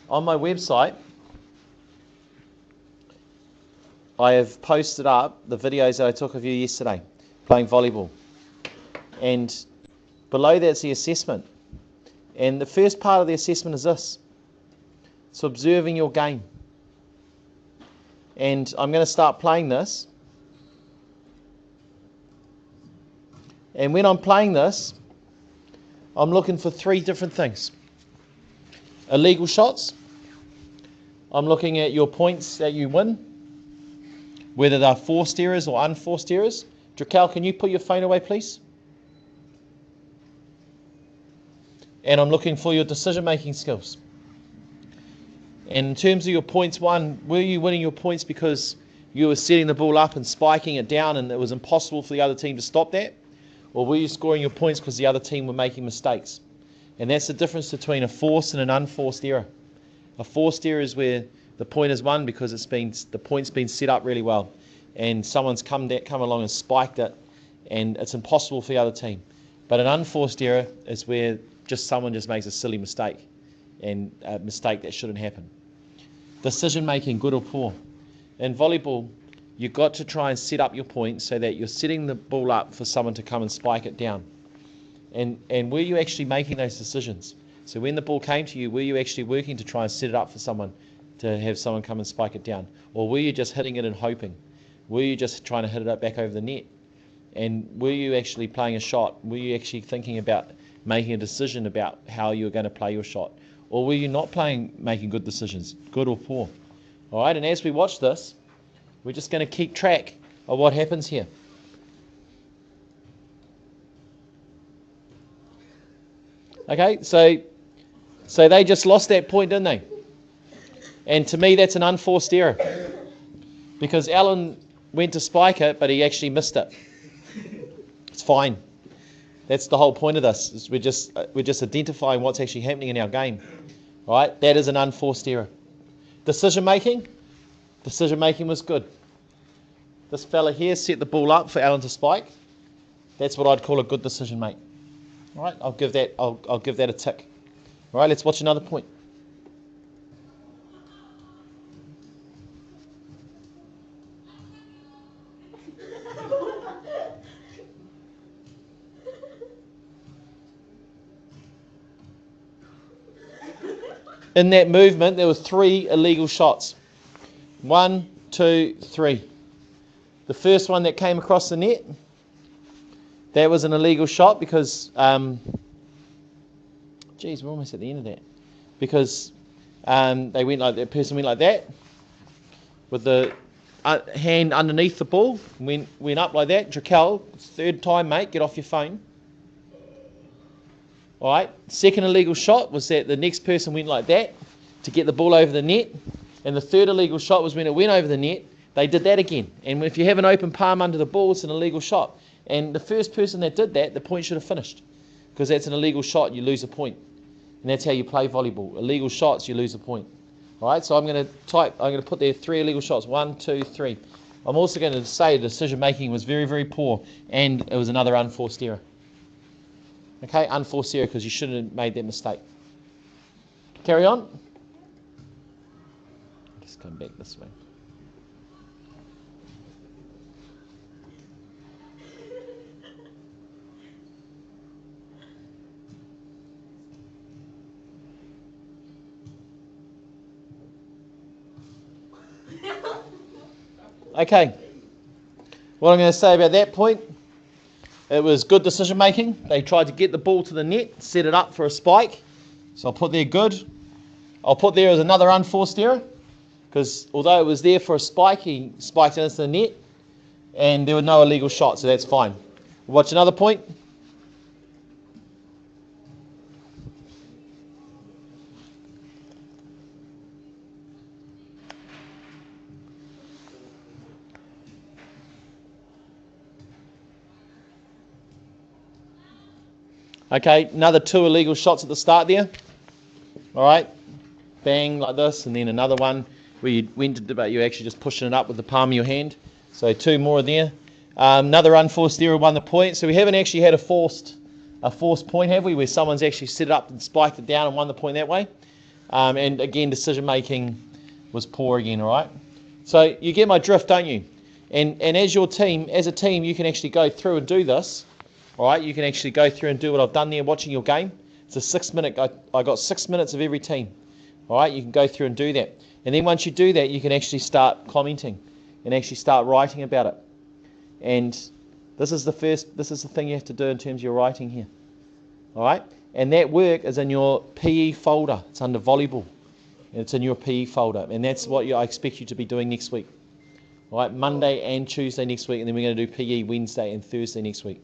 on my website, I have posted up the videos that I took of you yesterday playing volleyball. And below that's the assessment. And the first part of the assessment is this. It's observing your game. And I'm going to start playing this. And when I'm playing this, I'm looking for 3 different things. Illegal shots. I'm looking at your points that you win, whether they're forced errors or unforced errors. Drakel, can you put your phone away, please? And I'm looking for your decision-making skills. And in terms of your points won, were you winning your points because you were setting the ball up and spiking it down and it was impossible for the other team to stop that? Or were you scoring your points because the other team were making mistakes? And that's the difference between a forced and an unforced error. A forced error is where the point is won because the point's been set up really well, and someone's come along and spiked it, and it's impossible for the other team. But an unforced error is where someone just makes a silly mistake, and a mistake that shouldn't happen. Decision making, good or poor. In volleyball, you've got to try and set up your point so that you're setting the ball up for someone to come and spike it down. And were you actually making those decisions? So when the ball came to you, were you actually working to try and set it up for someone to have someone come and spike it down? Or were you just hitting it and hoping? Were you just trying to hit it up back over the net? And were you actually playing a shot? Were you actually thinking about making a decision about how you were going to play your shot? Or were you not making good decisions, good or poor? All right, and as we watch this, we're just going to keep track of what happens here. Okay, so they just lost that point, didn't they? And to me, that's an unforced error. Because Alan went to spike it, but he actually missed it. It's fine. That's the whole point of this. Is we're just identifying what's actually happening in our game. All right, that is an unforced error. Decision making was good. This fella here set the ball up for Alan to spike. That's what I'd call a good decision, mate. All right, I'll give that a tick. All right, let's watch another point. In that movement, there were 3 illegal shots. 1, 2, 3. The first one that came across the net, that was an illegal shot because, we're almost at the end of that. Because the person went like that, with the hand underneath the ball, went up like that. Drakel, 3rd time, mate, get off your phone. All right. Second illegal shot was that the next person went like that to get the ball over the net. And the 3rd illegal shot was when it went over the net, they did that again. And if you have an open palm under the ball, it's an illegal shot. And the first person that did that, the point should have finished. Because that's an illegal shot, you lose a point. And that's how you play volleyball. Illegal shots, you lose a point. All right, so I'm going to put there 3 illegal shots. 1, 2, 3. I'm also going to say the decision making was very, very poor. And it was another unforced error. Okay, unforced error because you shouldn't have made that mistake. Carry on. Just come back this way. Okay. What I'm going to say about that point, it was good decision making. They tried to get the ball to the net, set it up for a spike. So I'll put there good. I'll put there as another unforced error, because although it was there for a spike, he spiked it into the net, and there were no illegal shots, so that's fine. Watch another point. Okay, another 2 illegal shots at the start there. All right, bang like this, and then another one where you went to debate, you're actually just pushing it up with the palm of your hand. So 2 more there. Another unforced error won the point. So we haven't actually had a forced point, have we? Where someone's actually set it up and spiked it down and won the point that way. And again, decision making was poor again, all right? So you get my drift, don't you? And as your team, as a team, you can actually go through and do this, all right? You can actually go through and do what I've done there watching your game. It's a 6 minute, I got 6 minutes of every team, all right? You can go through and do that. And then once you do that, you can actually start commenting and actually start writing about it. And this is the thing you have to do in terms of your writing here, all right? And that work is in your PE folder. It's under volleyball. It's in your PE folder. And that's what I expect you to be doing next week. All right, Monday and Tuesday next week. And then we're going to do PE Wednesday and Thursday next week.